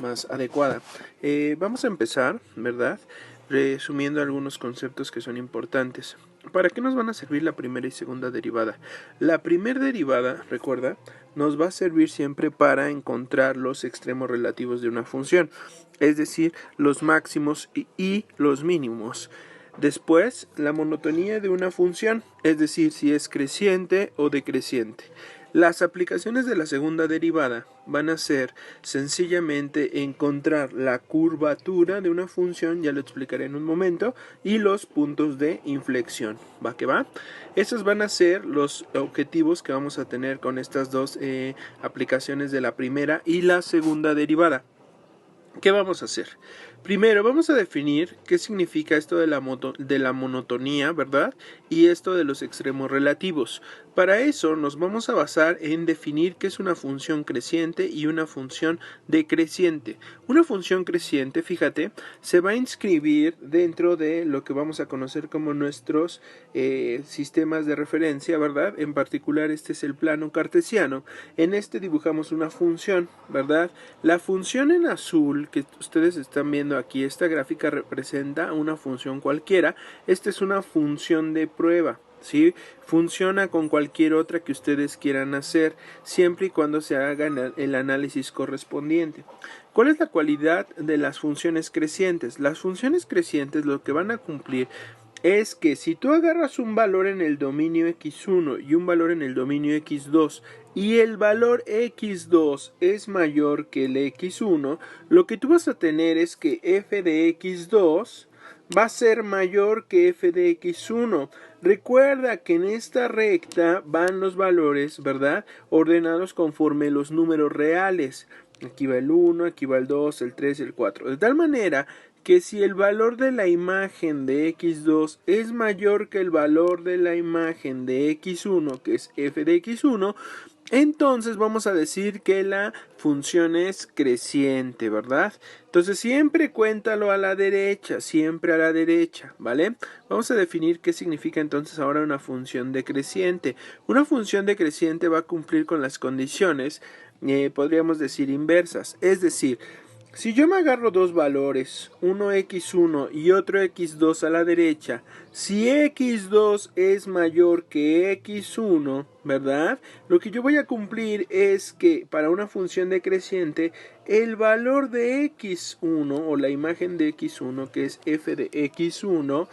más adecuada. Vamos a empezar, ¿verdad? Resumiendo algunos conceptos que son importantes. ¿Para qué nos van a servir la primera y segunda derivada? La primera derivada, recuerda, nos va a servir siempre para encontrar los extremos relativos de una función, es decir, los máximos y los mínimos. Después, la monotonía de una función, es decir, si es creciente o decreciente. Las aplicaciones de la segunda derivada van a ser sencillamente encontrar la curvatura de una función, ya lo explicaré en un momento, y los puntos de inflexión. ¿Va que va? Esos van a ser los objetivos que vamos a tener con estas dos aplicaciones de la primera y la segunda derivada. ¿Qué vamos a hacer? Primero vamos a definir qué significa esto de la monotonía, ¿verdad? Y esto de los extremos relativos. Para eso nos vamos a basar en definir qué es una función creciente y una función decreciente. Una función creciente, fíjate, se va a inscribir dentro de lo que vamos a conocer como nuestros sistemas de referencia, ¿verdad? En particular este es el plano cartesiano. En este dibujamos una función, ¿verdad? La función en azul que ustedes están viendo aquí, esta gráfica representa una función cualquiera. Esta es una función de prueba, ¿sí? Funciona con cualquier otra que ustedes quieran hacer, siempre y cuando se haga el análisis correspondiente. ¿Cuál es la cualidad de las funciones crecientes? Las funciones crecientes lo que van a cumplir es que si tú agarras un valor en el dominio x1 y un valor en el dominio x2 y el valor x2 es mayor que el x1, lo que tú vas a tener es que f de x2 va a ser mayor que f de x1. Recuerda que en esta recta van los valores, ¿verdad? Ordenados conforme los números reales. Aquí va el 1, aquí va el 2, el 3, el 4. De tal manera que si el valor de la imagen de x2 es mayor que el valor de la imagen de x1, que es f de x1, entonces vamos a decir que la función es creciente, ¿verdad? Entonces siempre cuéntalo a la derecha, siempre a la derecha, ¿vale? Vamos a definir qué significa entonces ahora una función decreciente. Una función decreciente va a cumplir con las condiciones, podríamos decir inversas, es decir, si yo me agarro dos valores, uno x1 y otro x2 a la derecha, si x2 es mayor que x1, ¿verdad? Lo que yo voy a cumplir es que para una función decreciente, el valor de x1 o la imagen de x1, que es f de x1,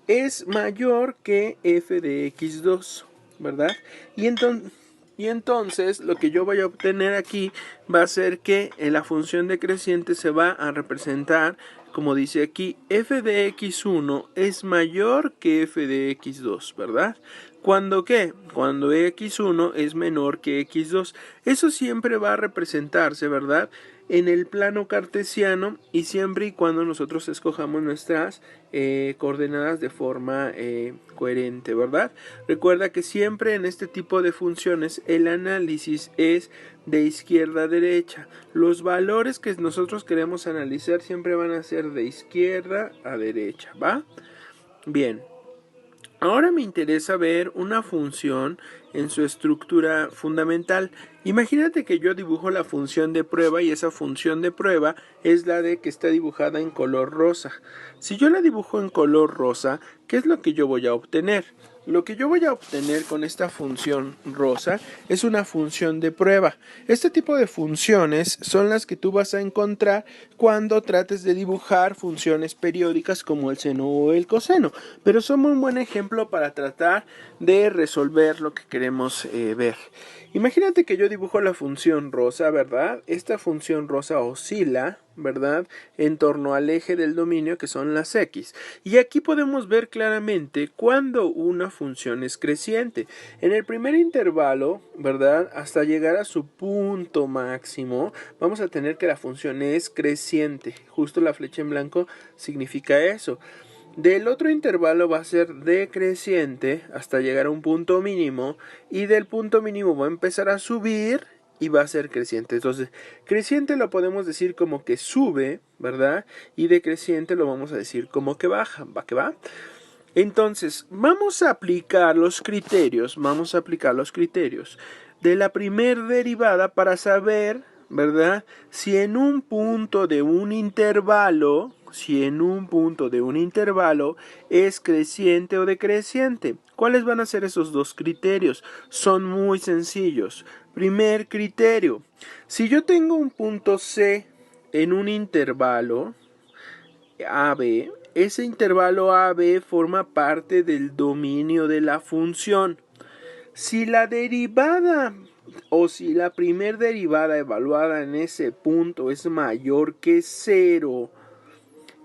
es mayor que f de x2, ¿verdad? Y entonces lo que yo voy a obtener aquí va a ser que la función decreciente se va a representar, como dice aquí, f de x1 es mayor que f de x2, ¿verdad? ¿Cuándo qué? Cuando x1 es menor que x2. Eso siempre va a representarse, ¿verdad? En el plano cartesiano y siempre y cuando nosotros escojamos nuestras coordenadas de forma coherente, ¿verdad? Recuerda que siempre en este tipo de funciones el análisis es de izquierda a derecha. Los valores que nosotros queremos analizar siempre van a ser de izquierda a derecha, ¿va? Bien. Ahora me interesa ver una función en su estructura fundamental. Imagínate que yo dibujo la función de prueba y esa función de prueba es la de que está dibujada en color rosa. Si yo la dibujo en color rosa, ¿qué es lo que yo voy a obtener? Lo que yo voy a obtener con esta función rosa es una función de prueba. Este tipo de funciones son las que tú vas a encontrar cuando trates de dibujar funciones periódicas como el seno o el coseno. Pero son un buen ejemplo para tratar de resolver lo que queremos ver. Imagínate que yo dibujo la función rosa, ¿verdad? Esta función rosa oscila, ¿verdad? En torno al eje del dominio que son las x. Y aquí podemos ver claramente cuando una función es creciente. En el primer intervalo, ¿verdad? Hasta llegar a su punto máximo, vamos a tener que la función es creciente. Justo la flecha en blanco significa eso. Del otro intervalo va a ser decreciente hasta llegar a un punto mínimo y del punto mínimo va a empezar a subir y va a ser creciente. Entonces, creciente lo podemos decir como que sube, ¿verdad? Y decreciente lo vamos a decir como que baja, ¿va que va? Entonces, vamos a aplicar los criterios, de la primer derivada para saber, ¿verdad? Si en un punto de un intervalo, es creciente o decreciente. ¿Cuáles van a ser esos dos criterios? Son muy sencillos. Primer criterio, si yo tengo un punto C en un intervalo AB, ese intervalo AB forma parte del dominio de la función. Si la derivada o si la primer derivada evaluada en ese punto es mayor que 0,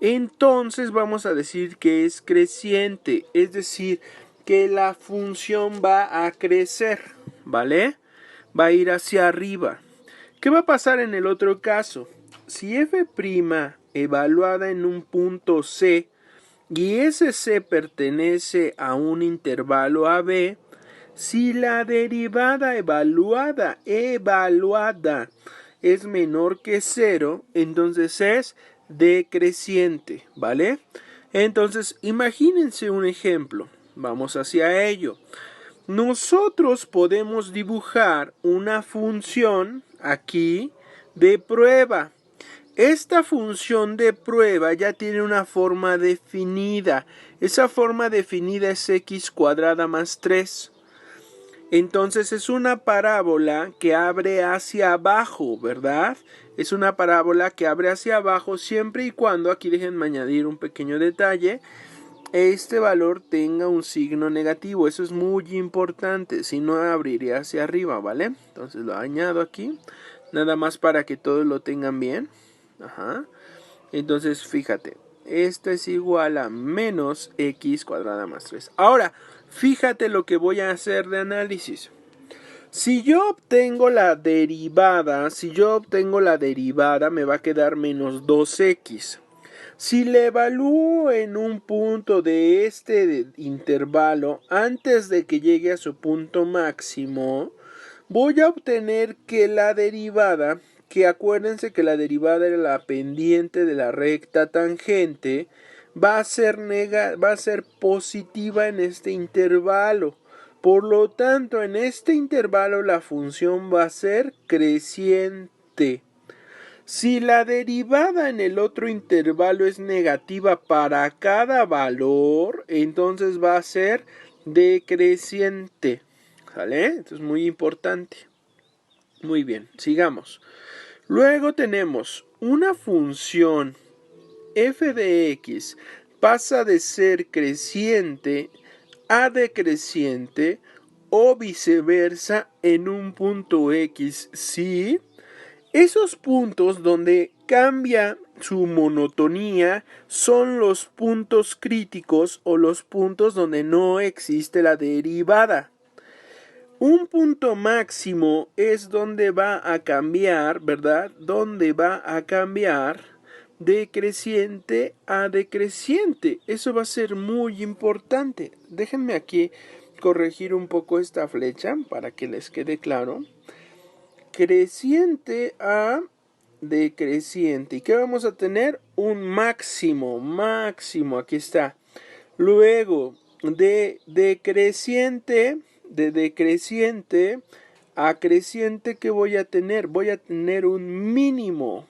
entonces vamos a decir que es creciente, es decir, que la función va a crecer, ¿vale? Va a ir hacia arriba. ¿Qué va a pasar en el otro caso? Si f' evaluada en un punto C y ese C pertenece a un intervalo AB, si la derivada evaluada es menor que 0, entonces es decreciente, ¿vale? Entonces, imagínense un ejemplo. Vamos hacia ello. Nosotros podemos dibujar una función aquí de prueba. Esta función de prueba ya tiene una forma definida. Esa forma definida es x cuadrada más 3. Entonces es una parábola que abre hacia abajo, ¿verdad? Es una parábola que abre hacia abajo siempre y cuando, aquí déjenme añadir un pequeño detalle, este valor tenga un signo negativo. Eso es muy importante, si no abriría hacia arriba, ¿vale? Entonces lo añado aquí, nada más para que todos lo tengan bien. Ajá. Entonces fíjate, esto es igual a menos x cuadrada más 3. Ahora, fíjate lo que voy a hacer de análisis. Si yo obtengo la derivada, me va a quedar menos 2x. Si le evalúo en un punto de este intervalo antes de que llegue a su punto máximo, voy a obtener que la derivada, que acuérdense que la derivada era la pendiente de la recta tangente, va a ser positiva en este intervalo. Por lo tanto, en este intervalo la función va a ser creciente. Si la derivada en el otro intervalo es negativa para cada valor, entonces va a ser decreciente. ¿Sale? Esto es muy importante. Muy bien, sigamos. Luego tenemos una función f de x pasa de ser creciente a decreciente o viceversa en un punto x si esos puntos donde cambia su monotonía son los puntos críticos o los puntos donde no existe la derivada. Un punto máximo es donde va a cambiar, ¿verdad? Donde va a cambiar de creciente a decreciente. Eso va a ser muy importante. Déjenme aquí corregir un poco esta flecha para que les quede claro. Creciente a decreciente. ¿Y qué vamos a tener? Un máximo, aquí está. Luego, de decreciente a creciente, ¿qué voy a tener? Voy a tener un mínimo.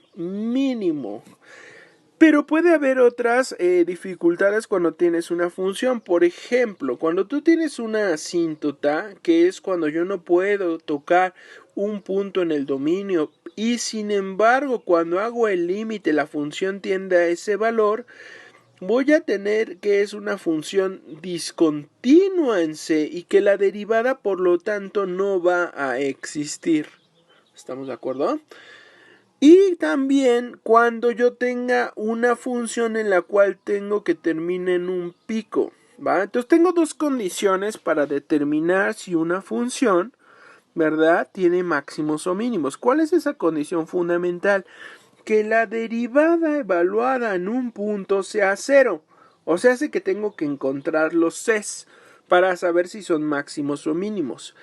Pero puede haber otras dificultades cuando tienes una función. Por ejemplo, cuando tú tienes una asíntota, que es cuando yo no puedo tocar un punto en el dominio, y sin embargo cuando hago el límite la función tiende a ese valor, voy a tener que es una función discontinua en C y que la derivada por lo tanto no va a existir. ¿Estamos de acuerdo? Y también cuando yo tenga una función en la cual tengo que termine en un pico, ¿va? Entonces tengo dos condiciones para determinar si una función, ¿verdad?, tiene máximos o mínimos. ¿Cuál es esa condición fundamental? Que la derivada evaluada en un punto sea 0. O sea, hace que tengo que encontrar los Cs para saber si son máximos o mínimos.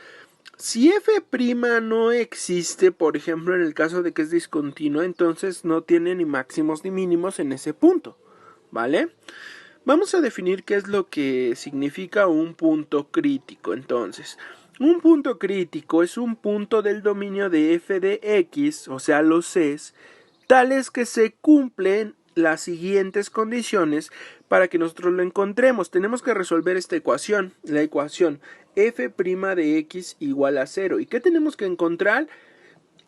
Si f' no existe, por ejemplo, en el caso de que es discontinua, entonces no tiene ni máximos ni mínimos en ese punto, ¿vale? Vamos a definir qué es lo que significa un punto crítico, entonces. Un punto crítico es un punto del dominio de f de x, o sea, los Cs, tales que se cumplen las siguientes condiciones para que nosotros lo encontremos. Tenemos que resolver esta ecuación, la ecuación f' de x igual a 0. ¿Y qué tenemos que encontrar?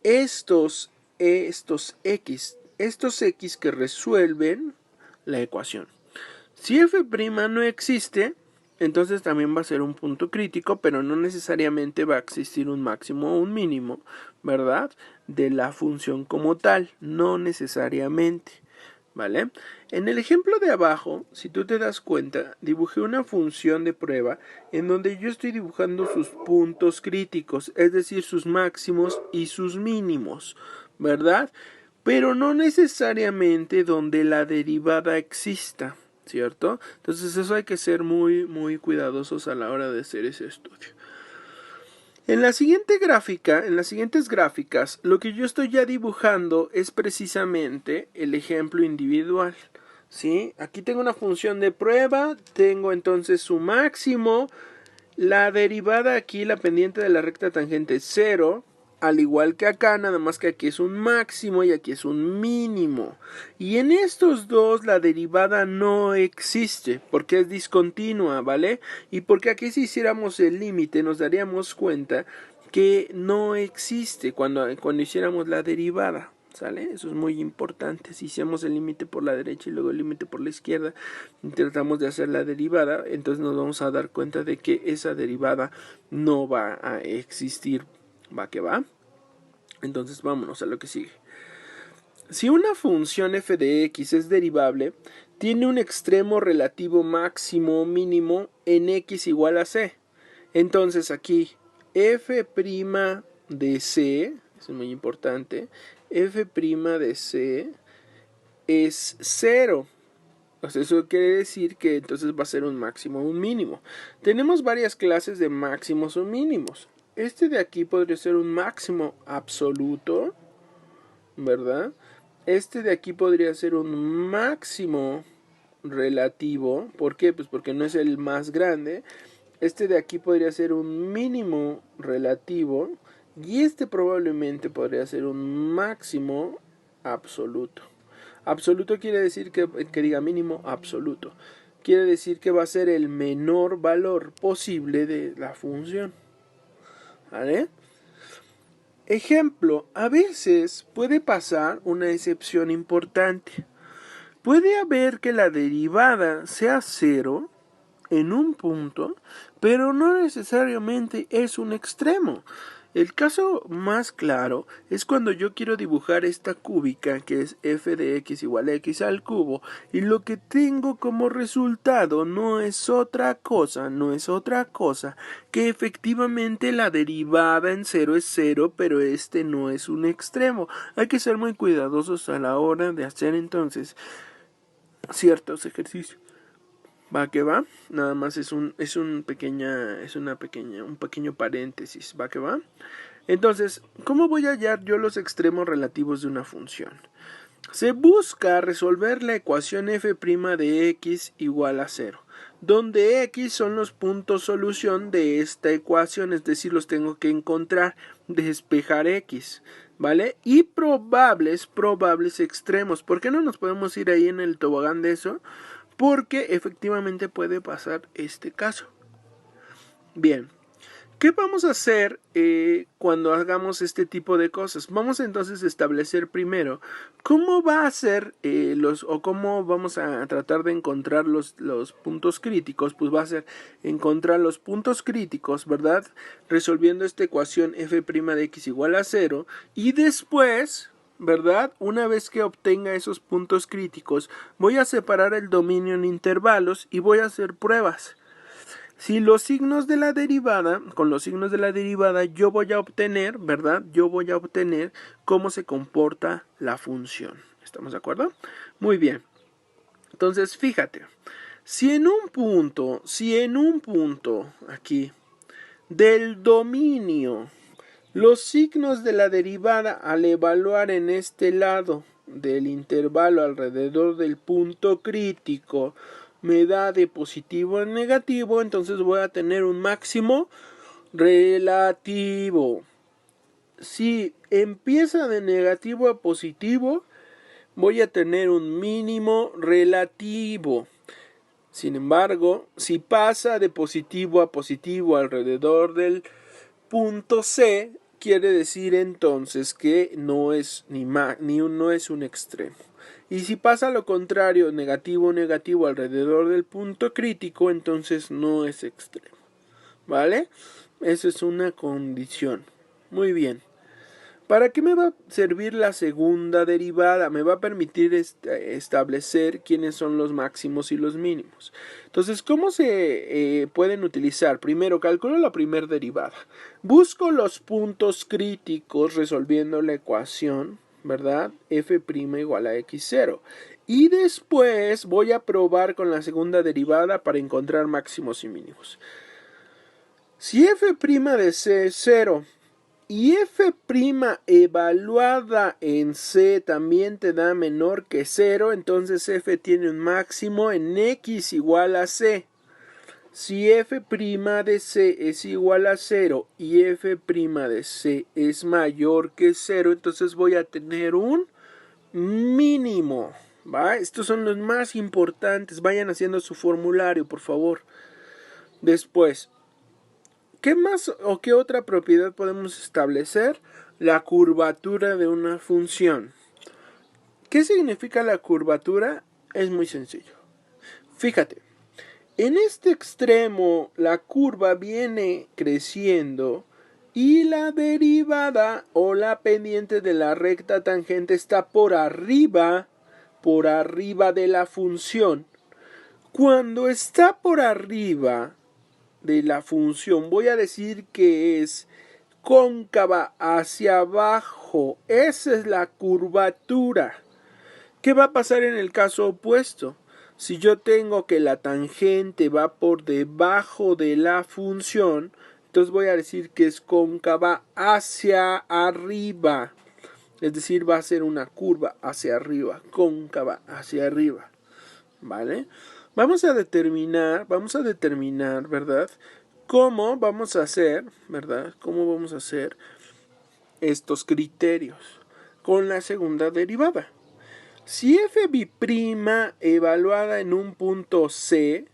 Estos x que resuelven la ecuación. Si f' no existe, entonces también va a ser un punto crítico, pero no necesariamente va a existir un máximo o un mínimo, ¿verdad? De la función como tal, no necesariamente, ¿vale? En el ejemplo de abajo, si tú te das cuenta, dibujé una función de prueba en donde yo estoy dibujando sus puntos críticos, es decir, sus máximos y sus mínimos, ¿verdad? Pero no necesariamente donde la derivada exista, ¿cierto? Entonces eso hay que ser muy cuidadosos a la hora de hacer ese estudio. En la siguiente gráfica, en las siguientes gráficas, lo que yo estoy ya dibujando es precisamente el ejemplo individual, ¿sí? Aquí tengo una función de prueba, tengo entonces su máximo, la derivada aquí, la pendiente de la recta tangente es 0, al igual que acá, nada más que aquí es un máximo y aquí es un mínimo. Y en estos dos la derivada no existe, porque es discontinua, ¿vale? Y porque aquí si hiciéramos el límite nos daríamos cuenta que no existe cuando hiciéramos la derivada. ¿Sale? Eso es muy importante. Si hacemos el límite por la derecha y luego el límite por la izquierda y tratamos de hacer la derivada, entonces nos vamos a dar cuenta de que esa derivada no va a existir. ¿Va que va? Entonces vámonos a lo que sigue. Si una función f de x es derivable, tiene un extremo relativo máximo o mínimo en x igual a c. Entonces aquí f' de c, eso es muy importante, f' de c es 0. O sea, eso quiere decir que entonces va a ser un máximo o un mínimo. Tenemos varias clases de máximos o mínimos. Este de aquí podría ser un máximo absoluto, ¿verdad? Este de aquí podría ser un máximo relativo. ¿Por qué? Pues porque no es el más grande. Este de aquí podría ser un mínimo relativo. Y este probablemente podría ser un máximo absoluto. Absoluto quiere decir que diga mínimo absoluto. Quiere decir que va a ser el menor valor posible de la función. ¿Vale? Ejemplo, a veces puede pasar una excepción importante. Puede haber que la derivada sea 0 en un punto, pero no necesariamente es un extremo. El caso más claro es cuando yo quiero dibujar esta cúbica que es f de x igual a x al cubo y lo que tengo como resultado no es otra cosa que efectivamente la derivada en 0 es 0, pero este no es un extremo. Hay que ser muy cuidadosos a la hora de hacer entonces ciertos ejercicios. Va que va, nada más es un pequeño paréntesis, va que va. Entonces, ¿cómo voy a hallar yo los extremos relativos de una función? Se busca resolver la ecuación f' de x igual a 0, donde x son los puntos solución de esta ecuación, es decir, los tengo que encontrar, despejar x, ¿vale? Y probables extremos. ¿Por qué no nos podemos ir ahí en el tobogán de eso? Porque efectivamente puede pasar este caso. Bien, ¿qué vamos a hacer cuando hagamos este tipo de cosas? Vamos entonces a establecer primero cómo va a ser o cómo vamos a tratar de encontrar los puntos críticos. Pues va a ser encontrar los puntos críticos, ¿verdad? Resolviendo esta ecuación f' de x igual a 0 y después, ¿verdad? Una vez que obtenga esos puntos críticos, voy a separar el dominio en intervalos y voy a hacer pruebas. Si los signos de la derivada, con los signos de la derivada, yo voy a obtener, ¿verdad? Yo voy a obtener cómo se comporta la función. ¿Estamos de acuerdo? Muy bien. Entonces, fíjate. Si en un punto aquí del dominio, los signos de la derivada al evaluar en este lado del intervalo alrededor del punto crítico me da de positivo en negativo, entonces voy a tener un máximo relativo. Si empieza de negativo a positivo, voy a tener un mínimo relativo. Sin embargo, si pasa de positivo a positivo alrededor del punto C, quiere decir entonces que no es no es un extremo. Y si pasa lo contrario, negativo negativo alrededor del punto crítico, entonces no es extremo. ¿Vale? Eso es una condición. Muy bien. ¿Para qué me va a servir la segunda derivada? Me va a permitir establecer quiénes son los máximos y los mínimos. Entonces, ¿cómo se pueden utilizar? Primero, calculo la primera derivada. Busco los puntos críticos resolviendo la ecuación, ¿verdad? F' igual a x0. Y después voy a probar con la segunda derivada para encontrar máximos y mínimos. Si f' de c es 0, y f' evaluada en C también te da menor que 0, entonces f tiene un máximo en x igual a c. Si f' de C es igual a 0 y f' de C es mayor que 0, entonces voy a tener un mínimo. ¿Va? Estos son los más importantes. Vayan haciendo su formulario, por favor. Después, ¿qué más o qué otra propiedad podemos establecer? La curvatura de una función. ¿Qué significa la curvatura? Es muy sencillo. Fíjate, en este extremo la curva viene creciendo y la derivada o la pendiente de la recta tangente está por arriba de la función. Cuando está por arriba de la función, voy a decir que es cóncava hacia abajo. Esa es la curvatura. ¿Qué va a pasar en el caso opuesto? Si yo tengo que la tangente va por debajo de la función, entonces voy a decir que es cóncava hacia arriba. Es decir, va a ser una curva hacia arriba, cóncava hacia arriba. ¿Vale? Vamos a determinar, ¿verdad? ¿Cómo vamos a hacer, ¿verdad? ¿Cómo vamos a hacer estos criterios con la segunda derivada? Si f' evaluada en un punto C,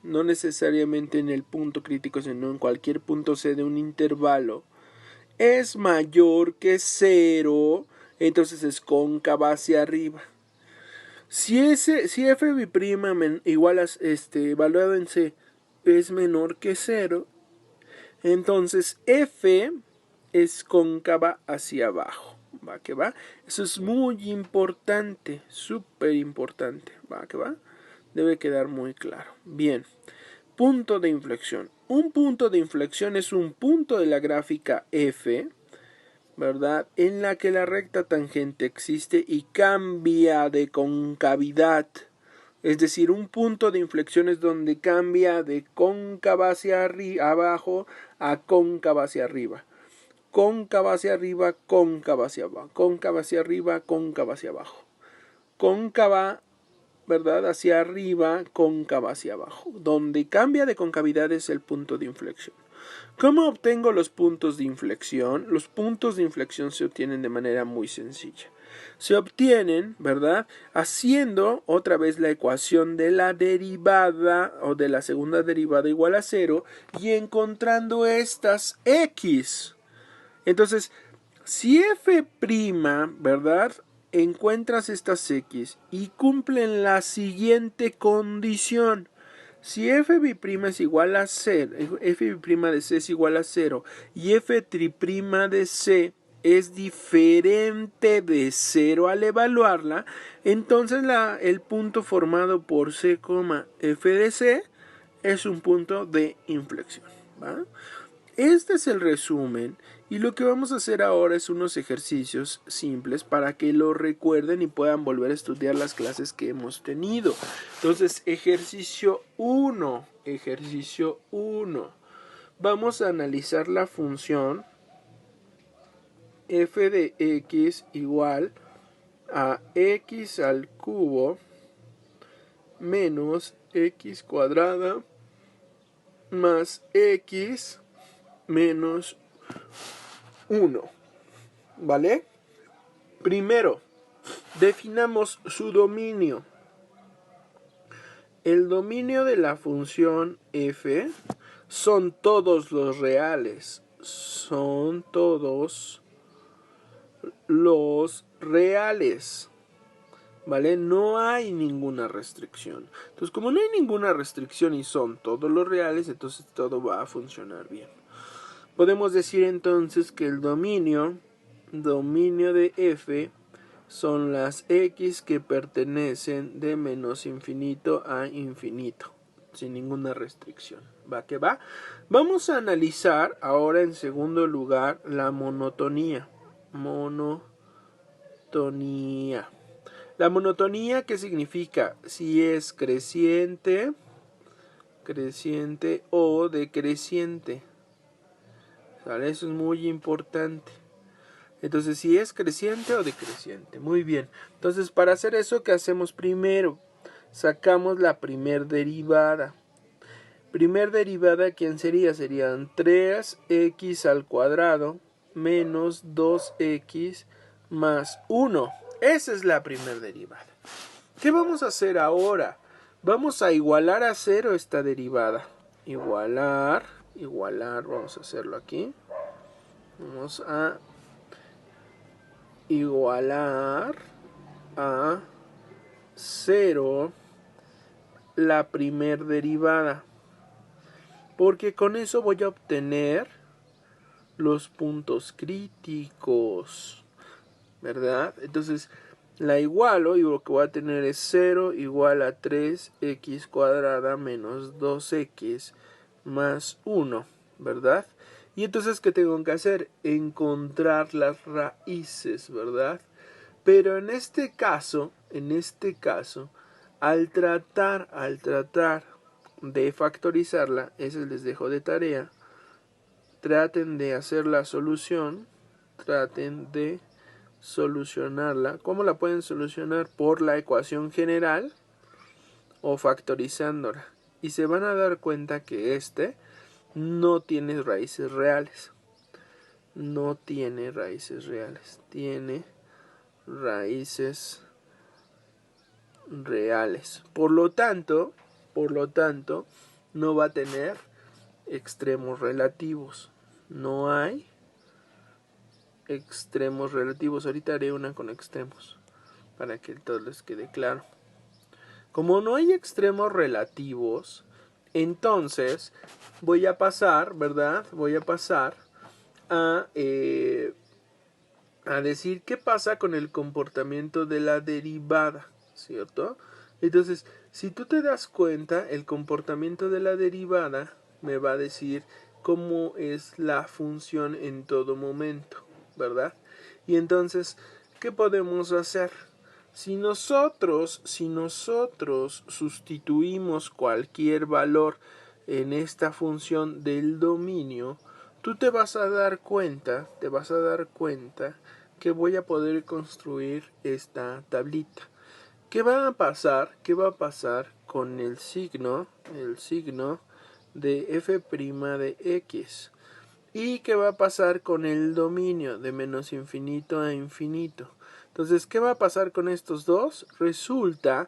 no necesariamente en el punto crítico, sino en cualquier punto C de un intervalo, es mayor que 0, entonces es cóncava hacia arriba. Si f' igual a evaluado en C es menor que 0, entonces f es cóncava hacia abajo. ¿Va que va? Eso es muy importante, súper importante. ¿Va que va? Debe quedar muy claro. Bien. Punto de inflexión. Un punto de inflexión es un punto de la gráfica f, ¿verdad? En la que la recta tangente existe y cambia de concavidad. Es decir, un punto de inflexión es donde cambia de cóncava hacia abajo a cóncava hacia arriba. Cóncava hacia arriba, cóncava hacia abajo. Cóncava hacia arriba, cóncava hacia abajo. Cóncava, ¿verdad? Hacia arriba, cóncava hacia abajo. Donde cambia de concavidad es el punto de inflexión. ¿Cómo obtengo los puntos de inflexión? Los puntos de inflexión se obtienen de manera muy sencilla. Se obtienen, ¿verdad? Haciendo otra vez la ecuación de la derivada o de la segunda derivada igual a 0 y encontrando estas x. Entonces, si f', ¿verdad? Encuentras estas x y cumplen la siguiente condición. Si f' es igual a 0, f' de c es igual a 0 y f' de c es diferente de 0 al evaluarla, entonces el punto formado por c, f de c es un punto de inflexión. ¿Va? Este es el resumen y lo que vamos a hacer ahora es unos ejercicios simples para que lo recuerden y puedan volver a estudiar las clases que hemos tenido. Entonces, ejercicio 1. Vamos a analizar la función f de x igual a x al cubo menos x cuadrada más x menos 1. ¿Vale? Primero, definamos su dominio. El dominio de la función f son todos los reales. Son todos los reales. ¿Vale? No hay ninguna restricción. Entonces, como no hay ninguna restricción y son todos los reales, entonces todo va a funcionar bien. Podemos decir entonces que el dominio de f son las x que pertenecen de menos infinito a infinito, sin ninguna restricción. ¿Va que va? Vamos a analizar ahora en segundo lugar la monotonía. La monotonía, ¿qué significa? Si es creciente o decreciente. ¿Vale? Eso es muy importante. Entonces, si es creciente o decreciente. Muy bien. Entonces, para hacer eso, ¿qué hacemos primero? Sacamos la primer derivada. Primer derivada, ¿quién sería? Serían 3x al cuadrado menos 2x más 1. Esa es la primer derivada. ¿Qué vamos a hacer ahora? Vamos a igualar a 0 esta derivada. Igualar, vamos a hacerlo aquí. Vamos a igualar a 0 la primer derivada. Porque con eso voy a obtener los puntos críticos, ¿verdad? Entonces la igualo y lo que voy a tener es 0 igual a 3x cuadrada menos 2x más 1, ¿verdad? Y entonces, ¿qué tengo que hacer? Encontrar las raíces, ¿verdad? Pero en este caso, al tratar de factorizarla, eso les dejo de tarea, traten de hacer la solución, traten de solucionarla. ¿Cómo la pueden solucionar? Por la ecuación general o factorizándola. Y se van a dar cuenta que no tiene raíces reales. No tiene raíces reales. Tiene raíces reales. Por lo tanto, no va a tener extremos relativos. No hay extremos relativos. Ahorita haré una con extremos para que todo les quede claro. Como no hay extremos relativos, entonces voy a pasar, ¿verdad? Voy a pasar a decir qué pasa con el comportamiento de la derivada, ¿cierto? Entonces, si tú te das cuenta, el comportamiento de la derivada me va a decir cómo es la función en todo momento, ¿verdad? Y entonces, ¿qué podemos hacer? Si nosotros sustituimos cualquier valor en esta función del dominio, tú te vas a dar cuenta que voy a poder construir esta tablita. ¿Qué va a pasar? ¿Qué va a pasar con el signo de f' de x? ¿Y qué va a pasar con el dominio de menos infinito a infinito? Entonces, ¿qué va a pasar con estos dos? Resulta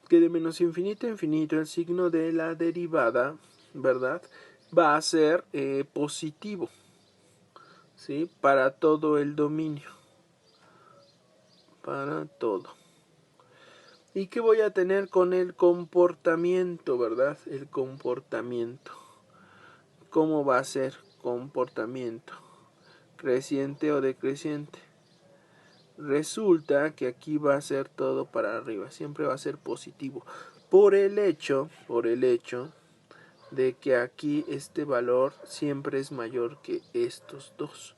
que de menos infinito a infinito el signo de la derivada, ¿verdad? Va a ser positivo, ¿sí? Para todo el dominio. Para todo. ¿Y qué voy a tener con el comportamiento, verdad? El comportamiento. ¿Cómo va a ser comportamiento? ¿Creciente o decreciente? Resulta que aquí va a ser todo para arriba, siempre va a ser positivo, por el hecho de que aquí este valor siempre es mayor que estos dos,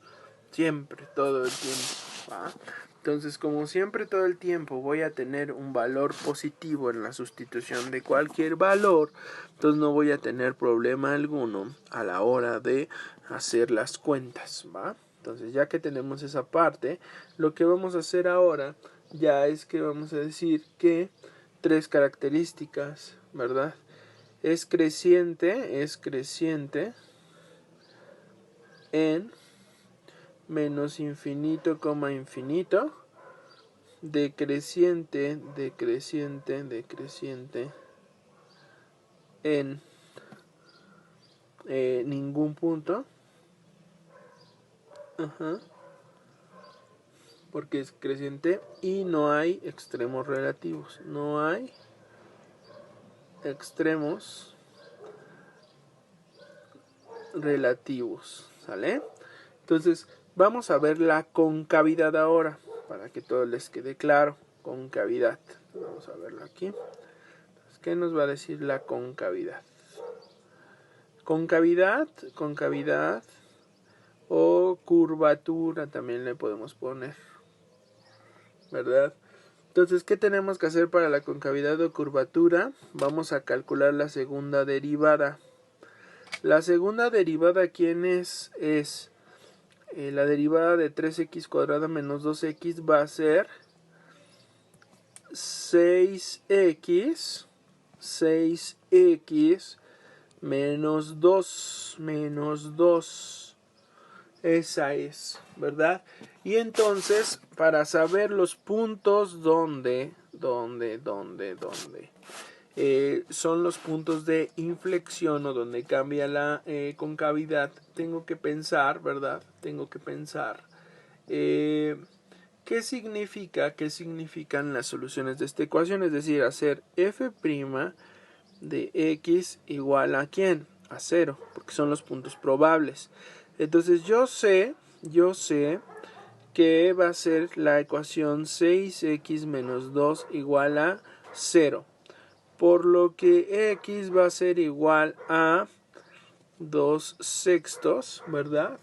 siempre, todo el tiempo, ¿va? Entonces, como siempre todo el tiempo voy a tener un valor positivo en la sustitución de cualquier valor, entonces no voy a tener problema alguno a la hora de hacer las cuentas, ¿va? Entonces, ya que tenemos esa parte, lo que vamos a hacer ahora ya es que vamos a decir que tres características, ¿verdad? Es creciente en menos infinito, coma infinito, decreciente, decreciente, decreciente, en ningún punto, porque es creciente y no hay extremos relativos, no hay extremos relativos, ¿sale? Entonces vamos a ver la concavidad ahora, para que todo les quede claro. Concavidad, vamos a verlo aquí. ¿Qué nos va a decir la concavidad? Concavidad, concavidad o curvatura también le podemos poner, ¿verdad? Entonces, ¿qué tenemos que hacer para la concavidad o curvatura? Vamos a calcular la segunda derivada. La segunda derivada, ¿quién es? Es la derivada de 3x cuadrada menos 2x va a ser 6x menos 2. Esa es, ¿verdad? Y entonces, para saber los puntos donde son los puntos de inflexión o donde cambia la concavidad, tengo que pensar, ¿verdad? Tengo que pensar ¿qué significan las soluciones de esta ecuación? Es decir, hacer f' de x igual a ¿quién? A 0, porque son los puntos probables. Entonces yo sé que va a ser la ecuación 6x menos 2 igual a 0. Por lo que x va a ser igual a 2 sextos, ¿verdad?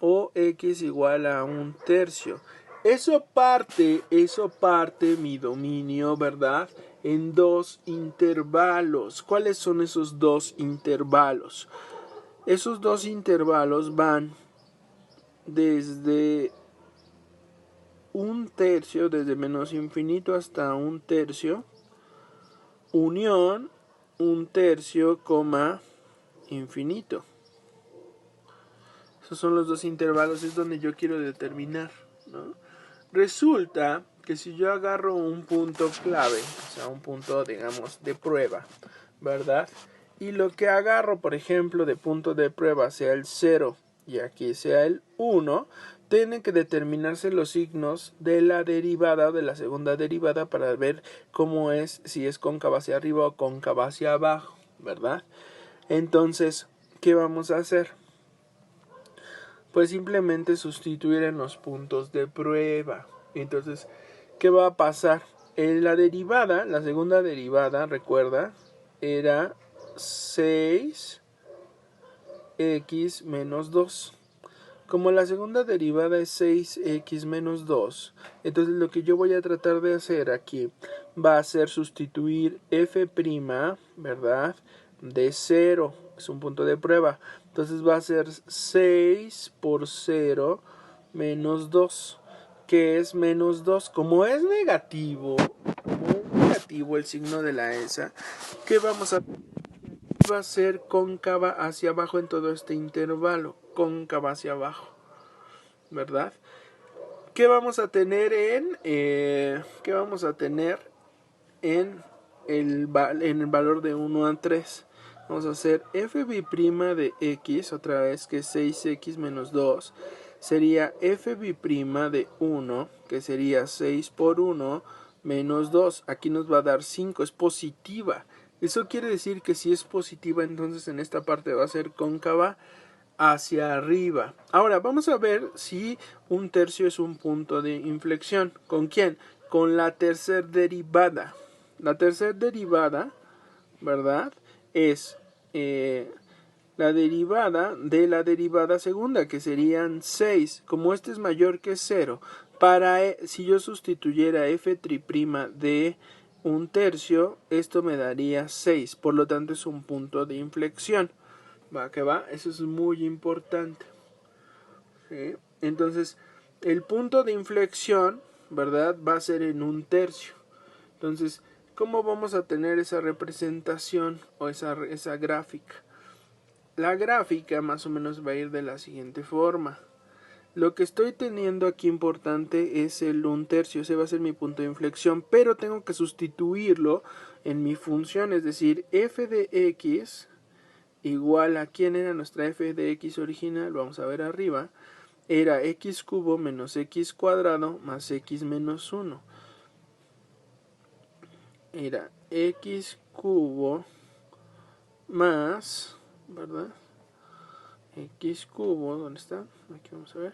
O x igual a 1/3. Eso parte mi dominio, ¿verdad? En dos intervalos. ¿Cuáles son esos dos intervalos? Esos dos intervalos van desde 1/3, desde menos infinito hasta 1/3, unión 1/3, coma infinito. Esos son los dos intervalos, es donde yo quiero determinar, ¿no? Resulta que si yo agarro un punto clave, o sea, un punto, digamos, de prueba, ¿verdad? Y lo que agarro, por ejemplo, de punto de prueba sea el 0 y aquí sea el 1, tienen que determinarse los signos de la derivada, de la segunda derivada, para ver cómo es, si es cóncava hacia arriba o cóncava hacia abajo, ¿verdad? Entonces, ¿qué vamos a hacer? Pues simplemente sustituir en los puntos de prueba. Entonces, ¿qué va a pasar? En la derivada, la segunda derivada, recuerda, era 6x menos 2. Como la segunda derivada es 6x menos 2, entonces lo que yo voy a tratar de hacer aquí va a ser sustituir f', ¿verdad? De 0, es un punto de prueba. Entonces va a ser 6 por 0 menos 2, que es menos 2. Como es negativo el signo de la ESA, ¿qué vamos a va a ser cóncava hacia abajo en todo este intervalo, cóncava hacia abajo, ¿verdad? ¿Qué vamos a tener en el valor de 1 a 3? Vamos a hacer f' de x, otra vez, que es 6x menos 2, sería f' de 1, que sería 6 por 1 menos 2. Aquí nos va a dar 5, es positiva. Eso quiere decir que si es positiva, entonces en esta parte va a ser cóncava hacia arriba. Ahora vamos a ver si 1/3 es un punto de inflexión. ¿Con quién? Con la tercera derivada. La tercera derivada, ¿verdad? Es la derivada de la derivada segunda, que serían 6. Como este es mayor que 0, si yo sustituyera f' de 1/3, esto me daría 6. Por lo tanto, es un punto de inflexión. Va, que va, eso es muy importante. ¿Sí? Entonces, el punto de inflexión, ¿verdad? Va a ser en 1/3. Entonces, ¿cómo vamos a tener esa representación o esa gráfica? la gráfica más o menos va a ir de la siguiente forma. Lo que estoy teniendo aquí importante es el 1/3, ese va a ser mi punto de inflexión, pero tengo que sustituirlo en mi función, es decir, f de x igual a, ¿quién era nuestra f de x original? Vamos a ver arriba, era x cubo menos x cuadrado más x menos 1. Era x cubo más, ¿verdad? X cubo, ¿dónde está? Aquí vamos a ver.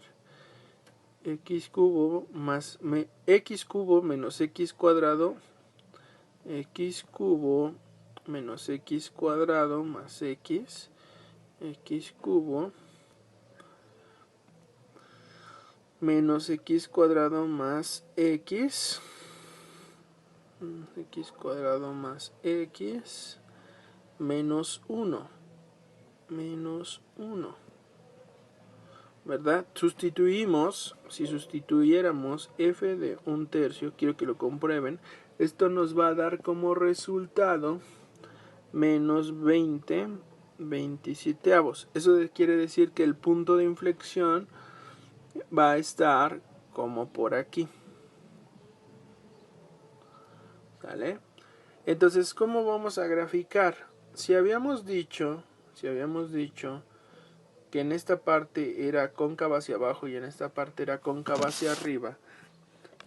X cubo más x cubo menos x cuadrado, x cubo menos x cuadrado más x cubo menos x cuadrado más x cuadrado más x menos 1, ¿verdad? Sustituimos, si sustituyéramos f de 1/3, quiero que lo comprueben, esto nos va a dar como resultado menos 20 27avos. Eso quiere decir que el punto de inflexión va a estar como por aquí. ¿Vale? Entonces, ¿cómo vamos a graficar? Si habíamos dicho que en esta parte era cóncava hacia abajo y en esta parte era cóncava hacia arriba,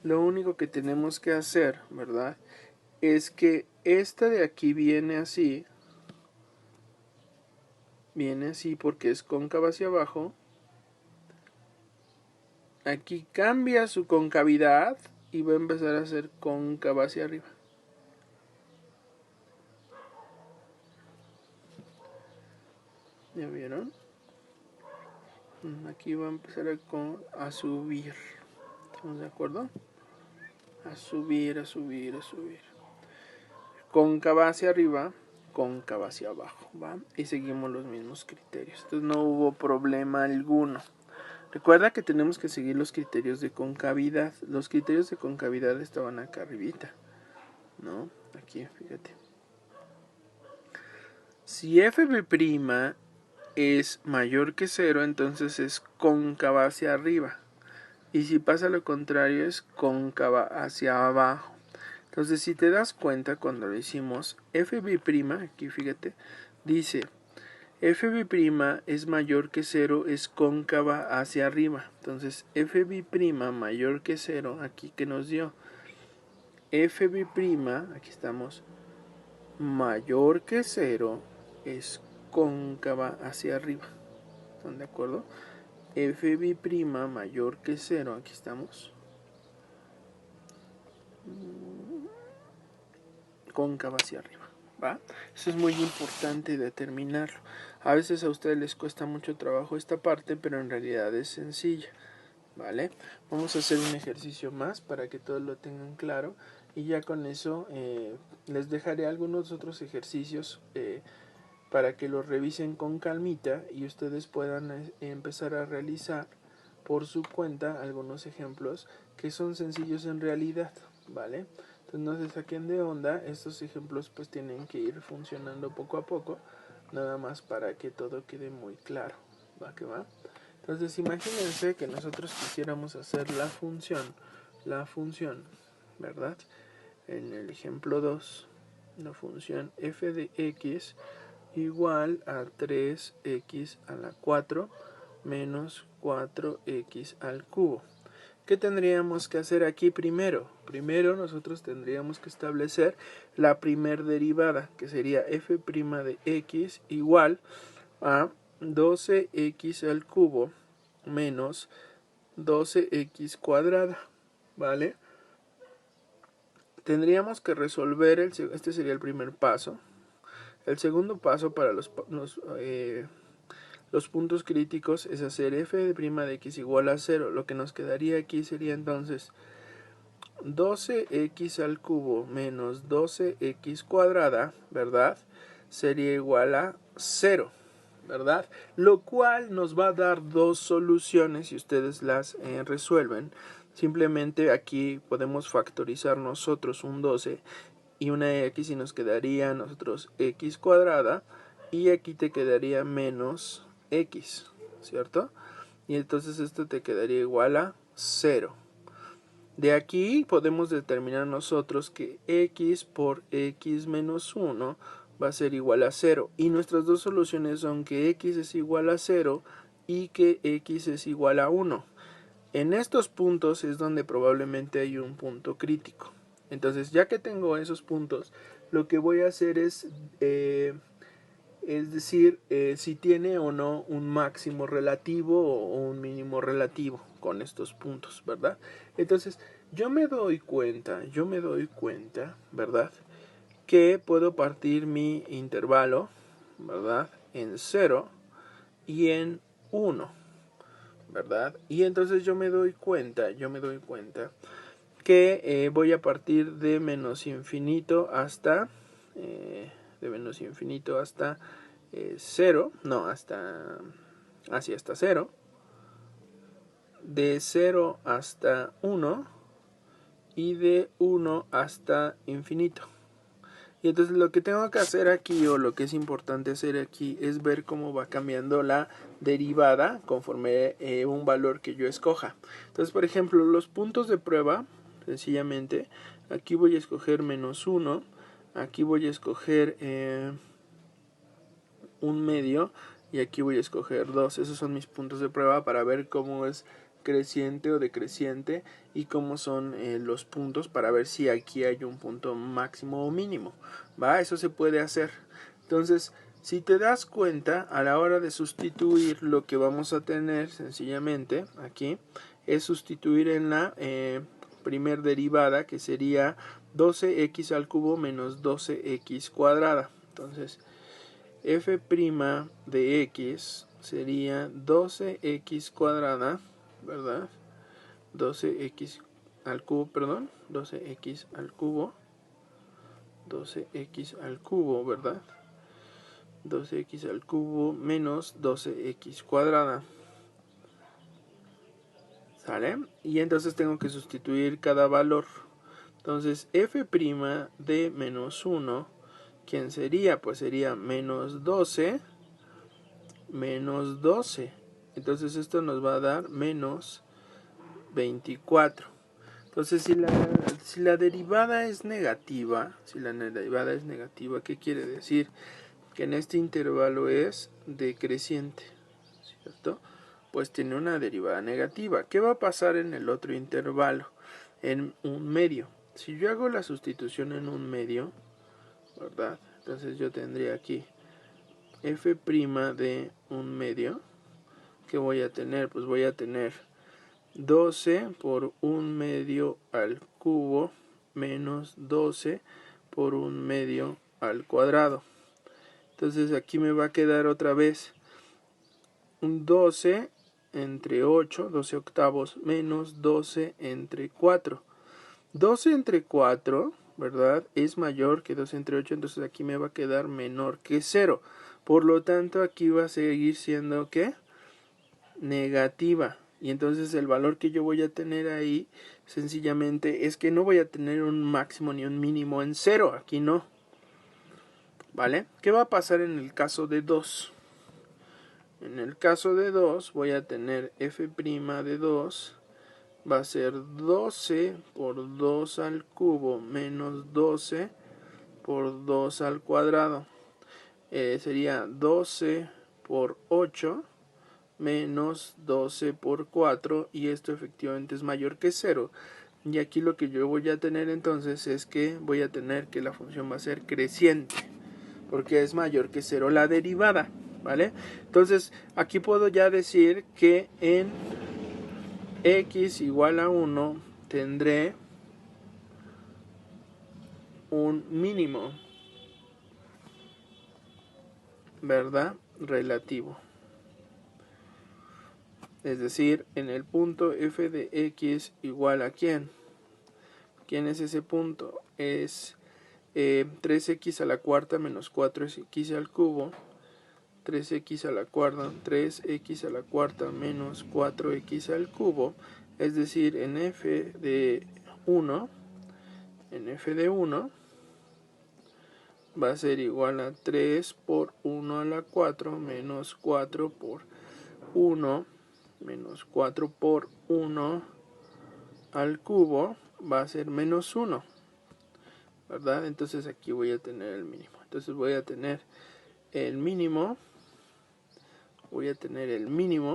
lo único que tenemos que hacer, ¿verdad?, es que esta de aquí viene así porque es cóncava hacia abajo. Aquí cambia su concavidad y va a empezar a ser cóncava hacia arriba. ¿Ya vieron? Aquí va a empezar a subir. ¿Estamos de acuerdo? A subir. Cóncava hacia arriba, cóncava hacia abajo, ¿va? Y seguimos los mismos criterios. Entonces no hubo problema alguno. Recuerda que tenemos que seguir los criterios de concavidad. Los criterios de concavidad estaban acá arribita, ¿no? Aquí, fíjate. Si f' es mayor que 0, entonces es cóncava hacia arriba. Y si pasa lo contrario, es cóncava hacia abajo. Entonces, si te das cuenta, cuando lo hicimos, f', aquí fíjate, dice, f' es mayor que 0, es cóncava hacia arriba. Entonces, f' mayor que 0, aquí que nos dio, f', aquí estamos, mayor que 0, es cóncava hacia arriba. ¿Están de acuerdo? f' mayor que 0, aquí estamos, cóncava hacia arriba, ¿va? Eso es muy importante determinarlo. A veces a ustedes les cuesta mucho trabajo esta parte, pero en realidad es sencilla, ¿vale? Vamos a hacer un ejercicio más para que todos lo tengan claro y ya con eso les dejaré algunos otros ejercicios para que los revisen con calmita y ustedes puedan empezar a realizar por su cuenta algunos ejemplos que son sencillos en realidad, ¿vale? Entonces no se saquen de onda, estos ejemplos pues tienen que ir funcionando poco a poco, nada más para que todo quede muy claro, ¿va que va? Entonces imagínense que nosotros quisiéramos hacer la función, ¿verdad? En el ejemplo 2, la función f de x igual a 3x a la 4 menos 4x al cubo. ¿Qué tendríamos que hacer aquí primero? Primero nosotros tendríamos que establecer la primer derivada, que sería f' de x igual a 12x al cubo menos 12x cuadrada, ¿vale? Tendríamos que resolver, este sería el primer paso. El segundo paso para los puntos críticos es hacer f' de x igual a 0. Lo que nos quedaría aquí sería entonces 12x al cubo menos 12x cuadrada, ¿verdad? Sería igual a 0, ¿verdad? Lo cual nos va a dar dos soluciones si ustedes las resuelven. Simplemente aquí podemos factorizar nosotros un 12 y una x y nos quedaría nosotros x cuadrada y aquí te quedaría menos x, ¿cierto? Y entonces esto te quedaría igual a 0. De aquí podemos determinar nosotros que x por x menos 1 va a ser igual a 0. Y nuestras dos soluciones son que x es igual a 0 y que x es igual a 1. En estos puntos es donde probablemente hay un punto crítico. Entonces, ya que tengo esos puntos, lo que voy a hacer es decir, si tiene o no un máximo relativo o un mínimo relativo con estos puntos, ¿verdad? Entonces, yo me doy cuenta, ¿verdad? Que puedo partir mi intervalo, ¿verdad? En 0 y en 1, ¿verdad? Y entonces yo me doy cuenta que voy a partir de menos infinito hasta de menos infinito hasta 0, no, hasta 0, de 0 hasta 1 y de 1 hasta infinito. Y entonces lo que tengo que hacer aquí, o lo que es importante hacer aquí, es ver cómo va cambiando la derivada conforme un valor que yo escoja. Entonces, por ejemplo, los puntos de prueba, sencillamente, aquí voy a escoger menos 1, aquí voy a escoger un medio, y aquí voy a escoger 2. Esos son mis puntos de prueba para ver cómo es creciente o decreciente y cómo son los puntos para ver si aquí hay un punto máximo o mínimo. ¿Va? Eso se puede hacer. Entonces, si te das cuenta, a la hora de sustituir, lo que vamos a tener sencillamente aquí es sustituir en la primer derivada, que sería 12x al cubo menos 12x cuadrada. Entonces, f' de x sería 12x cuadrada, ¿verdad? 12x al cubo, perdón, 12x al cubo, 12x al cubo, ¿verdad? 12x al cubo menos 12x cuadrada. ¿Sale? Y entonces tengo que sustituir cada valor. Entonces, f' de menos 1, ¿quién sería? Pues sería menos 12 menos 12. Entonces esto nos va a dar menos 24. Entonces si la derivada es negativa, ¿qué quiere decir? Que en este intervalo es decreciente, ¿cierto? Pues tiene una derivada negativa. ¿Qué va a pasar en el otro intervalo? En un medio. Si yo hago la sustitución en un medio, ¿verdad? Entonces yo tendría aquí f' de un medio. ¿Qué voy a tener? Pues voy a tener 12 por un medio al cubo menos 12 por un medio al cuadrado. Entonces aquí me va a quedar otra vez un 12 entre 8, 12 octavos, menos 12 entre 4. 12 entre 4, ¿verdad? Es mayor que 12 entre 8, entonces aquí me va a quedar menor que 0. Por lo tanto, aquí va a seguir siendo, ¿qué? Negativa. Y entonces el valor que yo voy a tener ahí, sencillamente, es que no voy a tener un máximo ni un mínimo en 0. Aquí no. ¿Vale? ¿Qué va a pasar en el caso de 2? En el caso de 2 voy a tener f' de 2 va a ser 12 por 2 al cubo menos 12 por 2 al cuadrado. Sería 12 por 8 menos 12 por 4, y esto efectivamente es mayor que 0. Y aquí lo que yo voy a tener entonces es que voy a tener que la función va a ser creciente, porque es mayor que 0 la derivada, ¿vale? Entonces aquí puedo ya decir que en x igual a 1 tendré un mínimo, ¿verdad? Relativo. Es decir, en el punto f de x igual a ¿quién? ¿Quién es ese punto? Es 3x a la cuarta menos 4x al cubo, 3x a la cuarta, 3x a la cuarta menos 4x al cubo, es decir, en f de 1, va a ser igual a 3 por 1 a la 4 menos 4 por 1 menos 4 por 1 al cubo va a ser menos 1, ¿verdad? Entonces aquí voy a tener el mínimo. Entonces voy a tener el mínimo, voy a tener el mínimo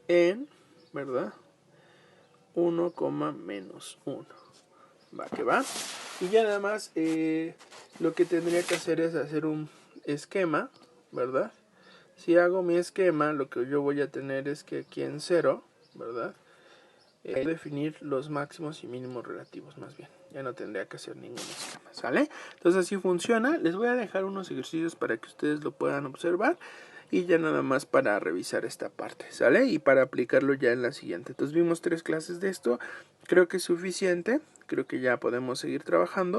en, ¿verdad? 1, menos 1. Va que va. Y ya nada más lo que tendría que hacer es hacer un esquema, ¿verdad? Si hago mi esquema, lo que yo voy a tener es que aquí en 0, ¿verdad? Definir los máximos y mínimos relativos, más bien. Ya no tendría que hacer ningún esquema, ¿sale? Entonces así funciona. Les voy a dejar unos ejercicios para que ustedes lo puedan observar. Y ya nada más para revisar esta parte, ¿sale? Y para aplicarlo ya en la siguiente. Entonces vimos 3 clases de esto. Creo que es suficiente. Creo que ya podemos seguir trabajando.